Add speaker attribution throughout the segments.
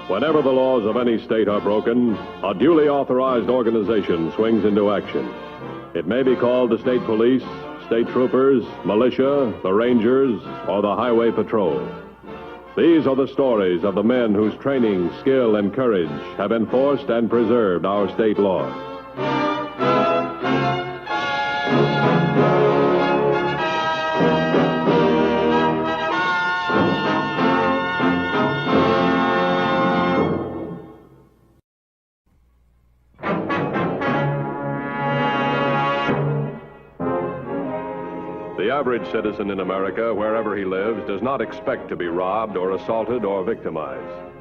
Speaker 1: Whenever the laws of any state are broken, a duly authorized organization swings into action. It may be called the state police, state troopers, militia, the rangers, or the highway patrol. These are the stories of the men whose training, skill, and courage have enforced and preserved our state laws. The average citizen in America, wherever he lives, does not expect to be robbed or assaulted or victimized.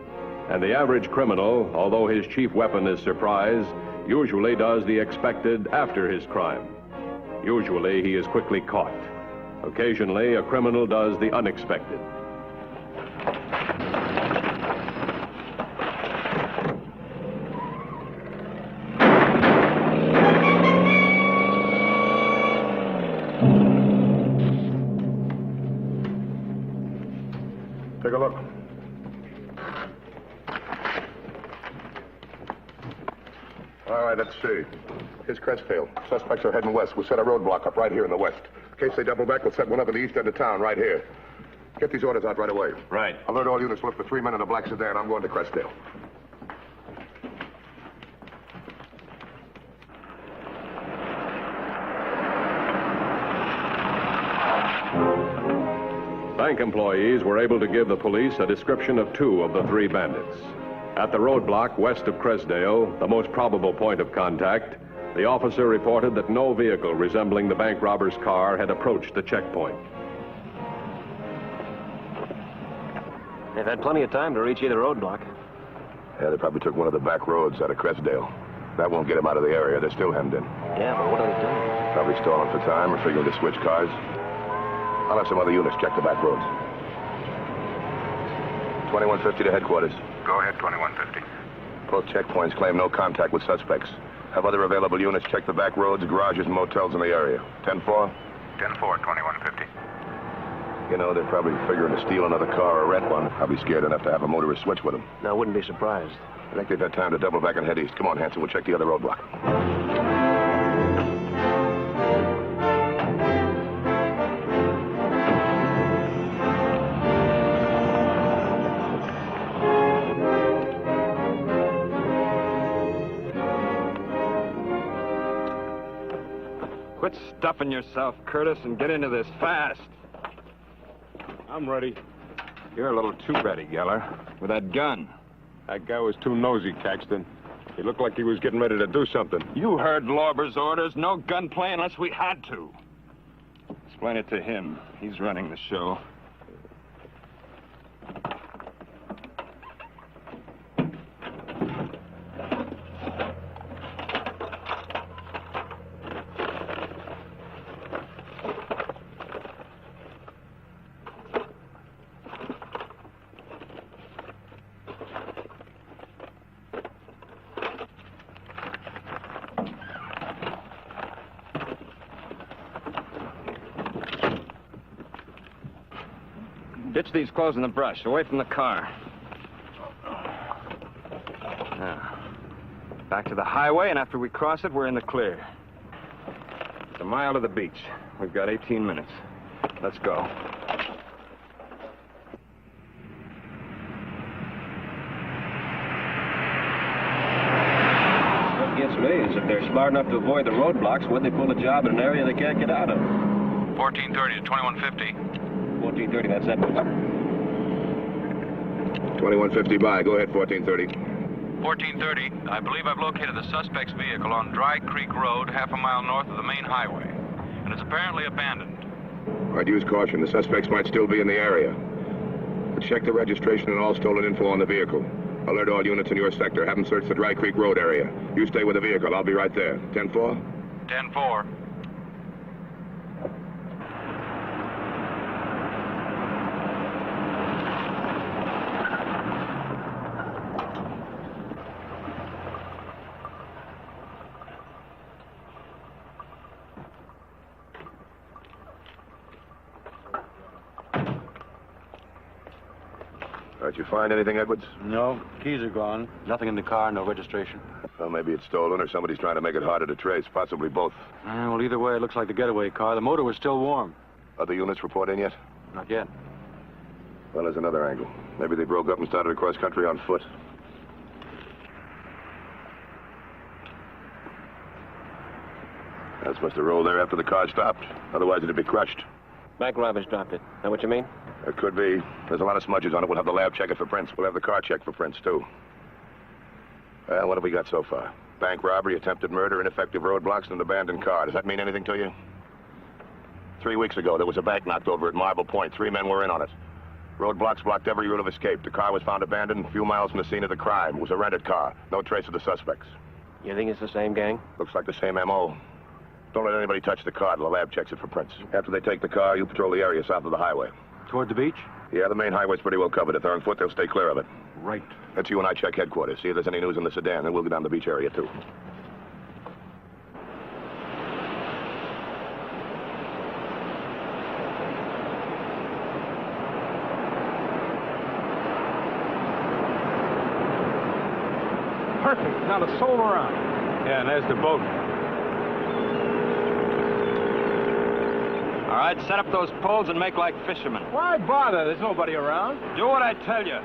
Speaker 1: And the average criminal, although his chief weapon is surprise, usually does the expected after his crime. Usually he is quickly caught. Occasionally, a criminal does the unexpected.
Speaker 2: Take a look. All right, let's see. Here's Crestdale. Suspects are heading west. We'll set a roadblock up right here in the west. In case they double back, we'll set one up at the east end of town, right here. Get these orders out right away.
Speaker 3: Right.
Speaker 2: Alert all units, look for 3 men in a black sedan. I'm going to Crestdale.
Speaker 1: Bank employees were able to give the police a description of 2 of the 3 bandits. At the roadblock west of Crestdale, the most probable point of contact, the officer reported that no vehicle resembling the bank robber's car had approached the checkpoint.
Speaker 3: They've had plenty of time to reach either roadblock.
Speaker 2: Yeah, they probably took one of the back roads out of Crestdale. That won't get them out of the area. They're still hemmed in.
Speaker 3: Yeah, but what are they doing?
Speaker 2: Probably stalling for time or figuring to switch cars. I'll have some other units check the back roads. 2150 to headquarters.
Speaker 4: Go ahead, 2150.
Speaker 2: Both checkpoints claim no contact with suspects. Have other available units check the back roads, garages, and motels in the area. 10-4?
Speaker 4: 10-4, 2150.
Speaker 2: You know, they're probably figuring to steal another car or rent one. Probably scared enough to have a motorist switch with them.
Speaker 3: No, I wouldn't be surprised.
Speaker 2: I think they've had time to double back and head east. Come on, Hanson, we'll check the other roadblock.
Speaker 5: Quit stuffing yourself, Curtis, and get into this fast.
Speaker 6: I'm ready.
Speaker 5: You're a little too ready, Geller. With that gun.
Speaker 6: That guy was too nosy, Caxton. He looked like he was getting ready to do something.
Speaker 5: You heard Lorber's orders. No gunplay unless we had to. Explain it to him. He's running the show. Ditch these clothes in the brush, away from the car. Now, back to the highway, and after we cross it, we're in the clear. It's a mile to the beach. We've got 18 minutes. Let's go.
Speaker 3: What gets me is if they're smart enough to avoid the roadblocks, would they pull a job in an area they can't get out of?
Speaker 4: 1430 to 2150.
Speaker 3: 1430, that's that.
Speaker 2: 2150 by. Go ahead, 1430.
Speaker 4: 1430, I believe I've located the suspect's vehicle on Dry Creek Road, half a mile north of the main highway. And it's apparently abandoned.
Speaker 2: I'd use caution. The suspects might still be in the area. But check the registration and all stolen info on the vehicle. Alert all units in your sector. Have them search the Dry Creek Road area. You stay with the vehicle. I'll be right there. 10-4?
Speaker 4: 10-4.
Speaker 2: All right, you find anything, Edwards?
Speaker 7: No, keys are gone. Nothing in the car, no registration.
Speaker 2: Well, maybe it's stolen or somebody's trying to make it harder to trace. Possibly both.
Speaker 7: Well, either way, it looks like the getaway car. The motor was still warm.
Speaker 2: Other units report in yet?
Speaker 7: Not yet.
Speaker 2: Well, there's another angle. Maybe they broke up and started across country on foot. That's must have rolled there after the car stopped. Otherwise, it'd be crushed.
Speaker 3: Bank robbers dropped it. Know what you mean?
Speaker 2: It could be. There's a lot of smudges on it. We'll have the lab check it for prints. We'll have the car checked for prints, too. Well, what have we got so far? Bank robbery, attempted murder, ineffective roadblocks, and an abandoned car. Does that mean anything to you? 3 weeks ago, there was a bank knocked over at Marble Point. 3 men were in on it. Roadblocks blocked every route of escape. The car was found abandoned a few miles from the scene of the crime. It was a rented car. No trace of the suspects.
Speaker 3: You think it's the same gang?
Speaker 2: Looks like the same M.O. Don't let anybody touch the car till the lab checks it for prints. After they take the car, you patrol the area south of the highway.
Speaker 7: Toward the beach?
Speaker 2: Yeah, the main highway's pretty well covered. If they're on foot, they'll stay clear of it.
Speaker 7: Right.
Speaker 2: That's you and I check headquarters. See if there's any news in the sedan. Then we'll go down to the beach area, too.
Speaker 6: Perfect. Now let's soul around. Yeah, and there's the boat.
Speaker 5: All right, set up those poles and make like fishermen.
Speaker 6: Why bother? There's nobody around.
Speaker 5: Do what I tell you.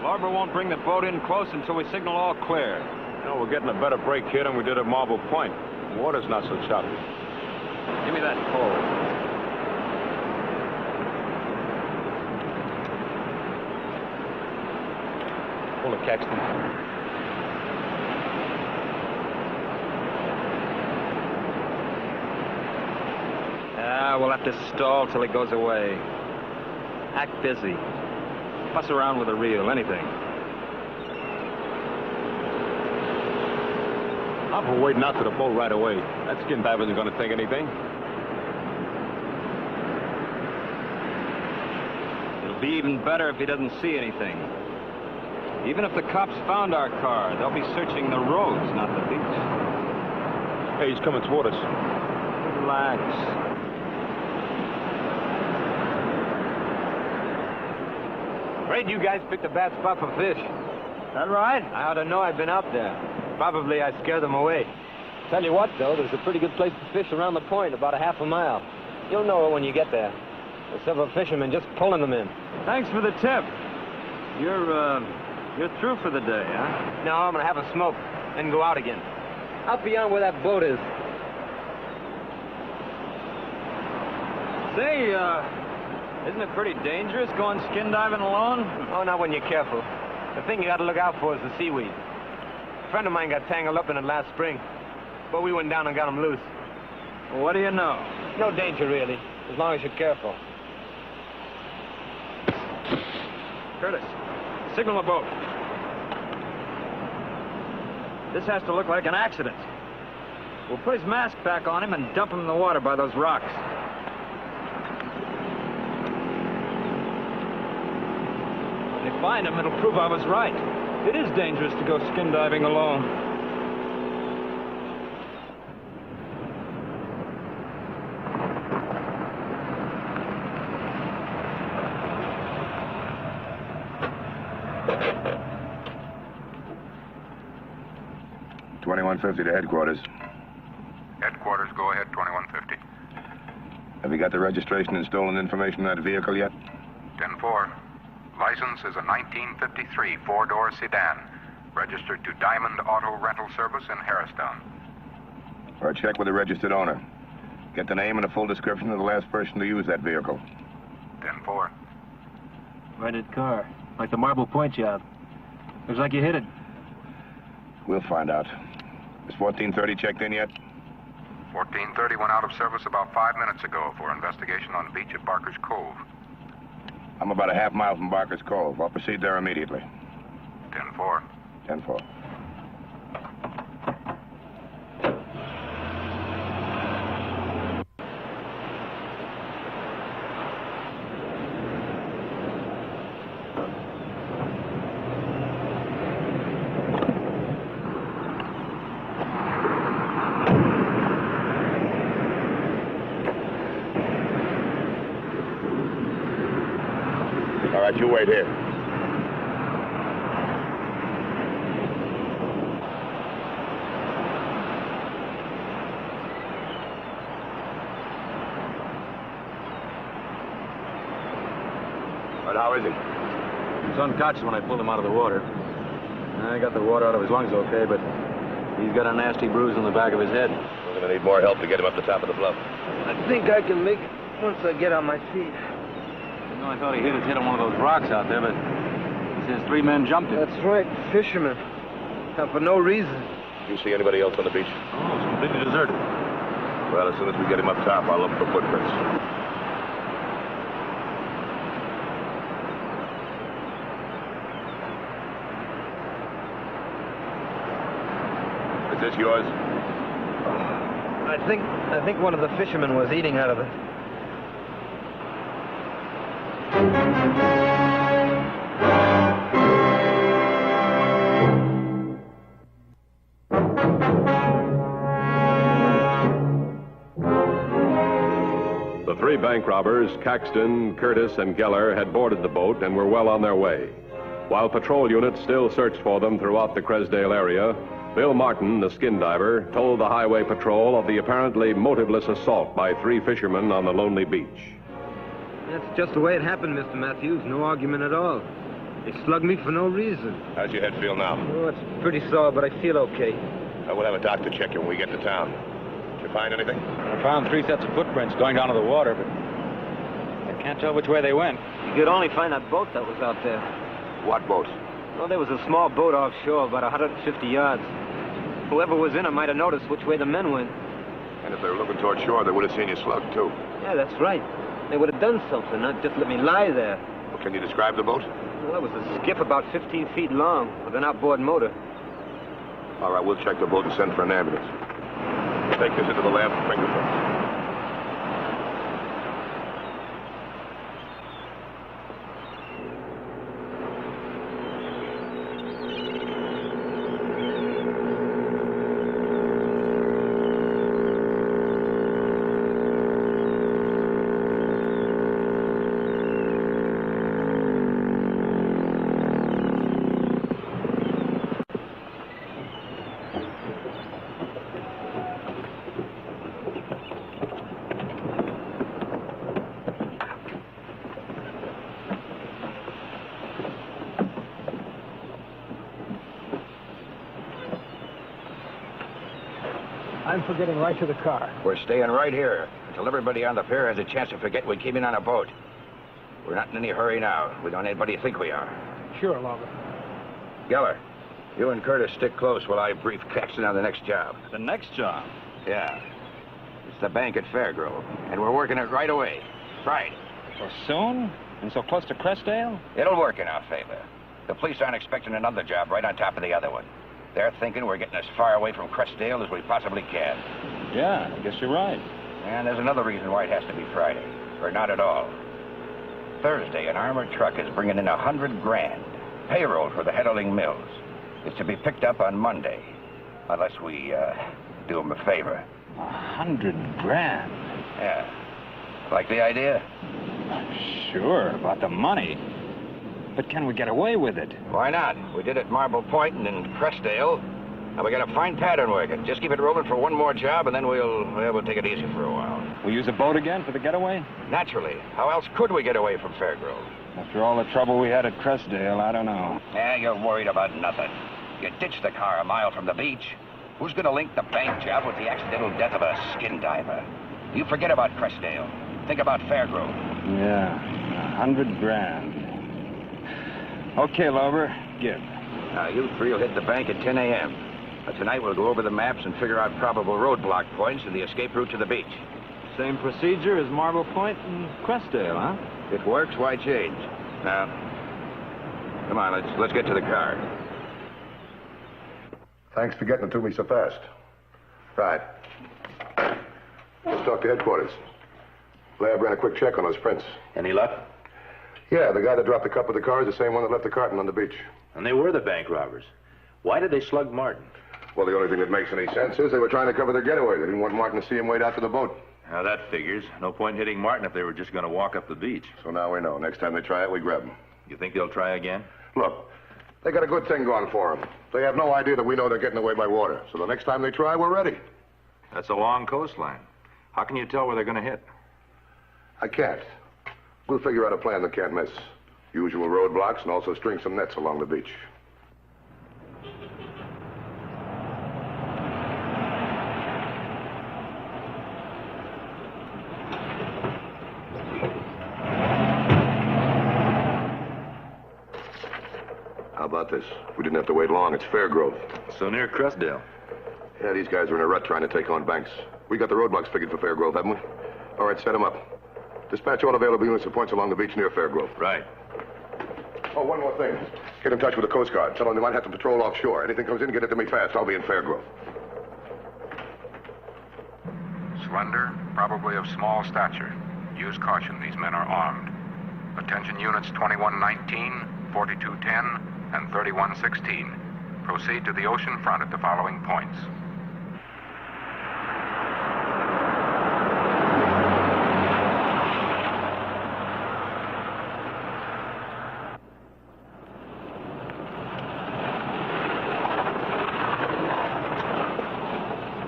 Speaker 5: Lorber won't bring the boat in close until we signal all clear.
Speaker 6: You know, we're getting a better break here than we did at Marble Point. The water's not so choppy.
Speaker 5: Give me that pole.
Speaker 6: Pull it, Caxton.
Speaker 5: We'll have to stall till he goes away. Act busy. Fuss around with a reel, anything.
Speaker 6: I'm for wading out to the boat right away. That skin diver isn't going to think anything.
Speaker 5: It'll be even better if he doesn't see anything. Even if the cops found our car, they'll be searching the roads, not the beach.
Speaker 6: Hey, he's coming toward us.
Speaker 5: Relax.
Speaker 8: Afraid you guys picked a bad spot for fish.
Speaker 3: That right?
Speaker 8: I ought to know I've been up there. Probably I scared them away. Tell you what, though, there's a pretty good place to fish around the point, about a half a mile. You'll know it when you get there. There's several fishermen just pulling them in.
Speaker 5: Thanks for the tip. You're through for the day, huh?
Speaker 8: No, I'm gonna have a smoke, then go out again. Out beyond where that boat is.
Speaker 5: Say, isn't it pretty dangerous going skin diving alone?
Speaker 8: Oh, not when you're careful. The thing you gotta look out for is the seaweed. A friend of mine got tangled up in it last spring, but we went down and got him loose.
Speaker 5: Well, what do you know?
Speaker 8: No danger, really, as long as you're careful.
Speaker 5: Curtis, signal the boat. This has to look like an accident. We'll put his mask back on him and dump him in the water by those rocks. If they find him, it'll prove I was right. It is dangerous to go skin diving alone.
Speaker 2: $21.50 to headquarters.
Speaker 9: Headquarters, go ahead, 2150.
Speaker 2: Have you got the registration and stolen information on that vehicle yet?
Speaker 9: 10-4. License is a 1953 four-door sedan, registered to Diamond Auto Rental Service in Harristown.
Speaker 2: Or check with the registered owner. Get the name and a full description of the last person to use that vehicle.
Speaker 9: 10-4.
Speaker 8: Rented car, like the Marble Point job. Looks like you hit it.
Speaker 2: We'll find out. Is 1430 checked in yet?
Speaker 9: 1430 went out of service about 5 minutes ago for investigation on beach at Barker's Cove.
Speaker 2: I'm about a half mile from Barker's Cove. I'll proceed there immediately.
Speaker 9: 10-4.
Speaker 2: 10-4. All right, you wait here. But how is he?
Speaker 7: He's unconscious when I pulled him out of the water. I got the water out of his lungs okay, but he's got a nasty bruise on the back of his head.
Speaker 2: We're going to need more help to get him up the top of the bluff.
Speaker 8: I think I can make it once I get on my feet.
Speaker 7: You know, I thought he hit his head on one of those rocks out there, but he says 3 men jumped him.
Speaker 8: That's right, fishermen. And for no reason.
Speaker 2: You see anybody else on the beach?
Speaker 7: Oh, it's completely deserted.
Speaker 2: Well, as soon as we get him up top, I'll look for footprints. Is this yours?
Speaker 8: I think one of the fishermen was eating out of it.
Speaker 1: The 3 bank robbers, Caxton, Curtis, and Geller, had boarded the boat and were well on their way. While patrol units still searched for them throughout the Cresdale area, Bill Martin, the skin diver, told the highway patrol of the apparently motiveless assault by 3 fishermen on the lonely beach.
Speaker 8: That's just the way it happened, Mr. Matthews. No argument at all. They slugged me for no reason.
Speaker 2: How's your head feel now?
Speaker 8: Oh, it's pretty sore, but I feel okay.
Speaker 2: I will have a doctor check you when we get to town. Did you find anything?
Speaker 7: I found 3 sets of footprints going down to the water, but I can't tell which way they went.
Speaker 8: You could only find that boat that was out there.
Speaker 2: What boat?
Speaker 8: Well, there was a small boat offshore, about 150 yards. Whoever was in it might have noticed which way the men went.
Speaker 2: And if they were looking toward shore, they would have seen you slugged, too.
Speaker 8: Yeah, that's right. They would have done something, not just let me lie there.
Speaker 2: Well, can you describe the boat?
Speaker 8: Well, it was a skiff about 15 feet long with an outboard motor.
Speaker 2: All right, we'll check the boat and send for an ambulance. Take this into the lab for fingerprints.
Speaker 10: I'm for getting right to the car.
Speaker 9: We're staying right here until everybody on the pier has a chance to forget we came in on a boat. We're not in any hurry now. We don't want anybody to think we are.
Speaker 10: Sure, Lover.
Speaker 9: Geller, you and Curtis stick close while I brief Caxton on the next job.
Speaker 7: The next job?
Speaker 9: Yeah. It's the bank at Fairgrove, and we're working it right away. Friday.
Speaker 7: So soon? And so close to Cresdale?
Speaker 9: It'll work in our favor. The police aren't expecting another job right on top of the other one. They're thinking we're getting as far away from Cresdale as we possibly can.
Speaker 7: Yeah, I guess you're right.
Speaker 9: And there's another reason why it has to be Friday. Or not at all. Thursday, an armored truck is bringing in $100,000. Payroll for the Heddling Mills. It's to be picked up on Monday. Unless we, do them a favor.
Speaker 7: $100,000?
Speaker 9: Yeah. Like the idea?
Speaker 7: Sure, about the money. But can we get away with it?
Speaker 9: Why not? We did it at Marble Point and in Cresdale. And we got a fine pattern working. Just keep it rolling for one more job, and then we'll take it easy for a while.
Speaker 7: We'll use a boat again for the getaway?
Speaker 9: Naturally. How else could we get away from Fairgrove?
Speaker 7: After all the trouble we had at Cresdale, I don't know.
Speaker 9: Yeah, you're worried about nothing. You ditched the car a mile from the beach. Who's going to link the bank job with the accidental death of a skin diver? You forget about Cresdale. Think about Fairgrove.
Speaker 7: Yeah, $100,000. Okay, Lover, give.
Speaker 9: Now, you 3 will hit the bank at 10 a.m. Tonight we'll go over the maps and figure out probable roadblock points and the escape route to the beach.
Speaker 7: Same procedure as Marble Point and Cresdale, huh?
Speaker 9: It works, why change? Now, come on, let's get to the car.
Speaker 2: Thanks for getting it to me so fast. Right. Let's talk to headquarters. Lab ran a quick check on those prints.
Speaker 11: Any luck?
Speaker 2: Yeah, the guy that dropped the cup with the car is the same one that left the carton on the beach.
Speaker 11: And they were the bank robbers. Why did they slug Martin?
Speaker 2: Well, the only thing that makes any sense is they were trying to cover their getaway. They didn't want Martin to see him wade out to the boat.
Speaker 11: Now, that figures. No point hitting Martin if they were just going to walk up the beach.
Speaker 2: So now we know. Next time they try it, we grab them.
Speaker 11: You think they'll try again?
Speaker 2: Look, they got a good thing going for them. They have no idea that we know they're getting away by water. So the next time they try, we're ready.
Speaker 11: That's a long coastline. How can you tell where they're going to hit?
Speaker 2: I can't. We'll figure out a plan that can't miss. Usual roadblocks and also string some nets along the beach. How about this? We didn't have to wait long. It's Fairgrove.
Speaker 11: So near Crestdale.
Speaker 2: Yeah, these guys are in a rut trying to take on Banks. We got the roadblocks figured for Fairgrove, haven't we? All right, set them up. Dispatch all available units to points along the beach near Fairgrove.
Speaker 11: Right.
Speaker 2: Oh, one more thing. Get in touch with the Coast Guard. Tell them they might have to patrol offshore. Anything comes in, get it to me fast. I'll be in Fairgrove.
Speaker 12: Slender, probably of small stature. Use caution. These men are armed. Attention units 2119, 4210, and 3116. Proceed to the ocean front at the following points.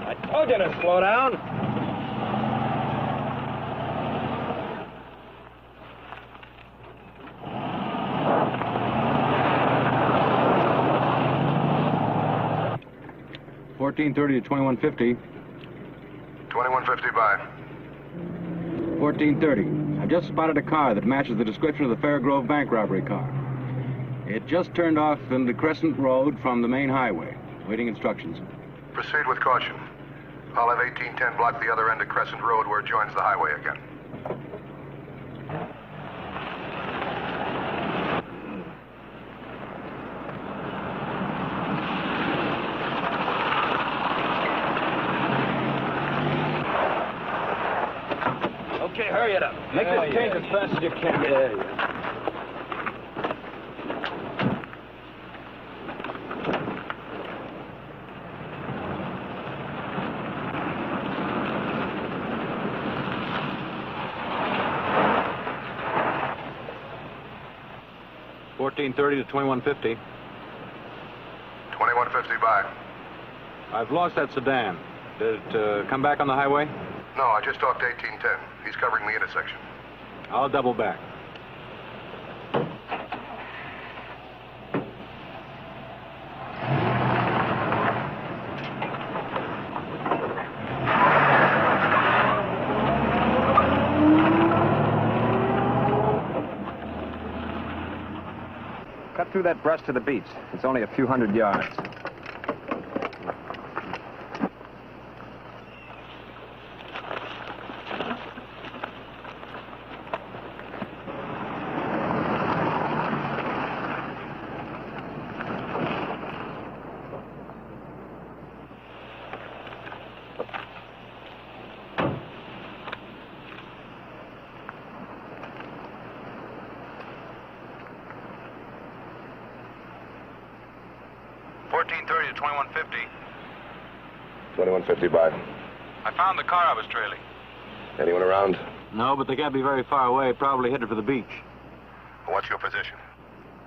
Speaker 8: I told you to slow down.
Speaker 7: $14.30 to $21.50.
Speaker 2: 2150 by.
Speaker 7: $14.30. I've just spotted a car that matches the description of the Fairgrove bank robbery car. It just turned off into Crescent Road from the main highway. Waiting instructions.
Speaker 2: Proceed with caution. I'll have 1810 block the other end of Crescent Road where it joins the highway again.
Speaker 8: Okay, hurry it up. Make this change as fast as you can. Yeah.
Speaker 7: 14.30 to 21.50.
Speaker 2: 2150 by.
Speaker 7: I've lost that sedan. Did it come back on the highway?
Speaker 2: No, I just talked to 1810. He's covering the intersection.
Speaker 7: I'll double back.
Speaker 5: Cut through that brush to the beach. It's only a few hundred yards.
Speaker 4: $14.30 to $21.50.
Speaker 2: 2150 by.
Speaker 4: I found the car I was trailing.
Speaker 2: Anyone around?
Speaker 7: No, but they can't be very far away. Probably headed for the beach.
Speaker 2: What's your position?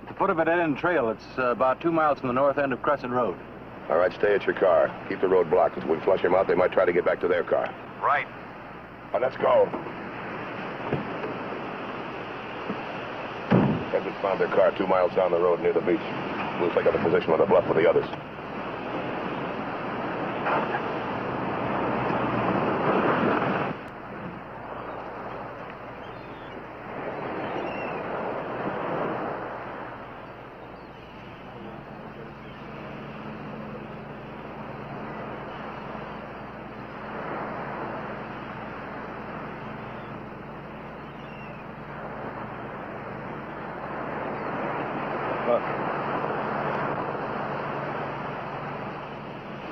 Speaker 7: At the foot of a dead-end trail. It's about 2 miles from the north end of Crescent Road.
Speaker 2: All right, stay at your car. Keep the road blocked. Until we flush him out, they might try to get back to their car.
Speaker 4: Right.
Speaker 2: All right, let's go. Edwards found their car 2 miles down the road near the beach. We'll take up a position on the bluff with the others.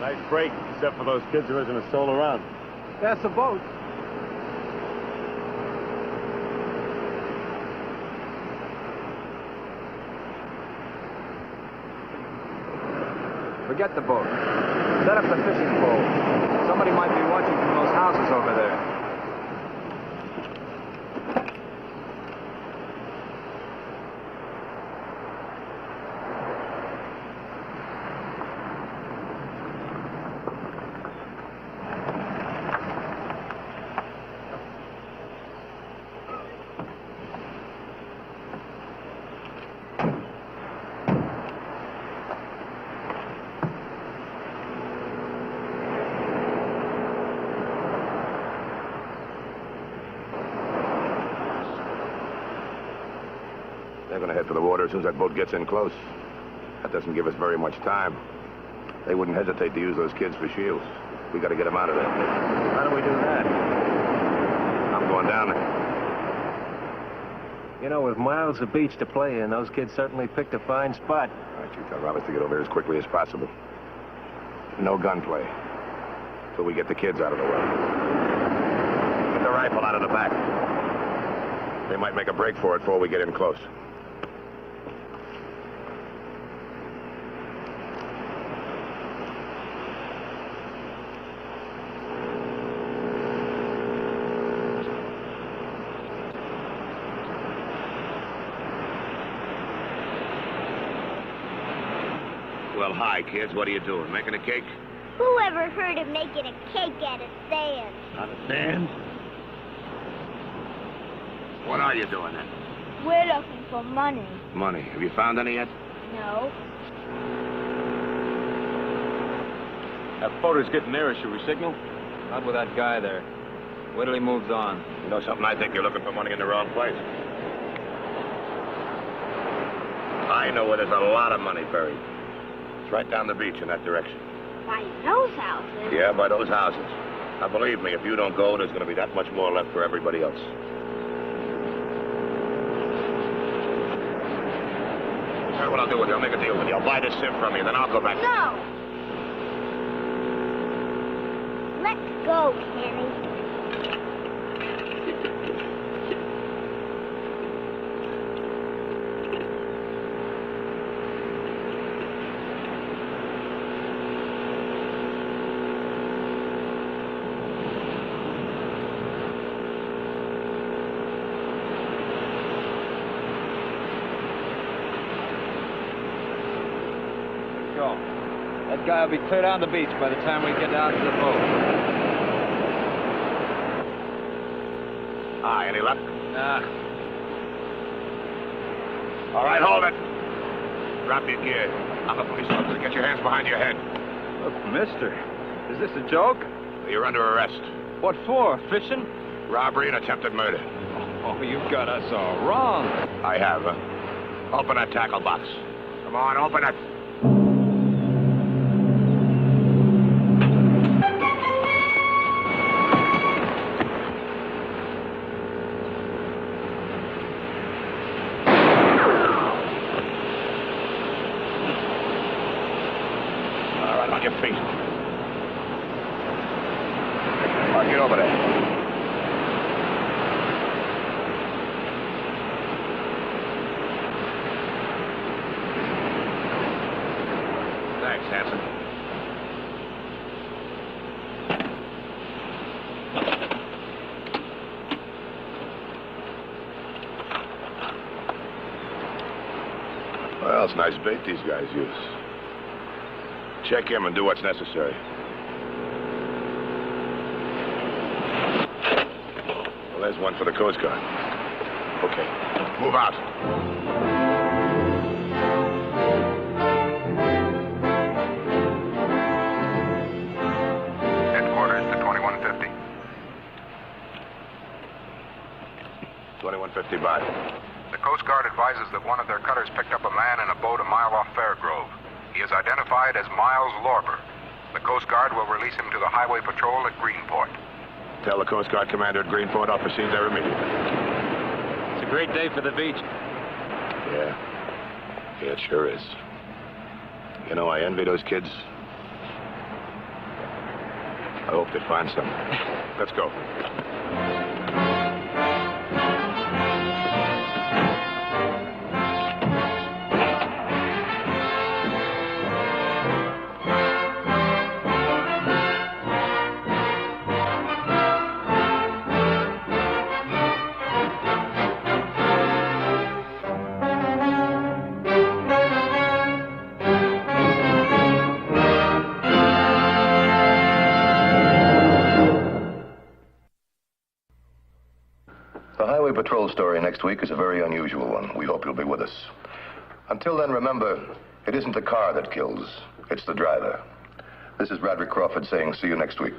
Speaker 6: Nice break, except for those kids. There isn't a soul around.
Speaker 10: That's the boat.
Speaker 5: Forget the boat. Set up the fishing pole. Somebody might be watching from those houses over there.
Speaker 2: They're going to head for the water as soon as that boat gets in close. That doesn't give us very much time. They wouldn't hesitate to use those kids for shields. We got to get them out of there.
Speaker 8: How do we do that?
Speaker 2: I'm going down there.
Speaker 8: You know, with miles of beach to play in, those kids certainly picked a fine spot.
Speaker 2: All right, you tell Roberts to get over here as quickly as possible. No gunplay. Till we get the kids out of the way. Get the rifle out of the back. They might make a break for it before we get in close. Well, hi, kids. What are you doing? Making a cake?
Speaker 13: Who ever heard of making a cake out of sand?
Speaker 2: Out of sand? What are you doing then?
Speaker 13: We're looking for money.
Speaker 2: Money. Have you found any yet?
Speaker 13: No.
Speaker 5: That boat is getting nearer. Should we signal? Not with that guy there. Wait till he moves on.
Speaker 2: You know something? I think you're looking for money in the wrong place. I know where there's a lot of money buried. It's right down the beach in that direction.
Speaker 13: By those houses?
Speaker 2: Yeah, by those houses. Now, believe me, if you don't go, there's going to be that much more left for everybody else. Here's what I'll do with you. I'll make a deal with you. I'll buy this sieve from you, then I'll go back.
Speaker 13: No! Let's go, Kenny.
Speaker 5: That guy will be cleared out on the beach by the time we get out to the boat.
Speaker 2: Ah, any luck?
Speaker 5: Nah.
Speaker 2: All right, hold it. Drop your gear. I'm a police officer. Get your hands behind your head.
Speaker 5: Look, mister, is this a joke?
Speaker 2: You're under arrest.
Speaker 5: What for? Fishing?
Speaker 2: Robbery and attempted murder.
Speaker 5: Oh, you've got us all wrong.
Speaker 2: I have. Open that tackle box. Come on, open it. On your feet. All right, get over there. Thanks, Hanson. Well, it's nice bait these guys use. Check him and do what's necessary. Well, there's one for the Coast Guard. Okay, move out.
Speaker 12: Headquarters to 2150.
Speaker 2: 2150 by.
Speaker 12: The Coast Guard advises that one of their cutters picked up a man in a boat a mile off Fairgrove. He is identified as Miles Lorber. The Coast Guard will release him to the Highway Patrol at Greenport.
Speaker 2: Tell the Coast Guard commander at Greenport I'll proceed there immediately.
Speaker 5: It's a great day for the beach.
Speaker 2: Yeah, it sure is. You know, I envy those kids. I hope they find something. Let's go.
Speaker 14: The Highway Patrol story next week is a very unusual one. We hope you'll be with us. Until then, remember, it isn't the car that kills, it's the driver. This is Bradley Crawford saying see you next week.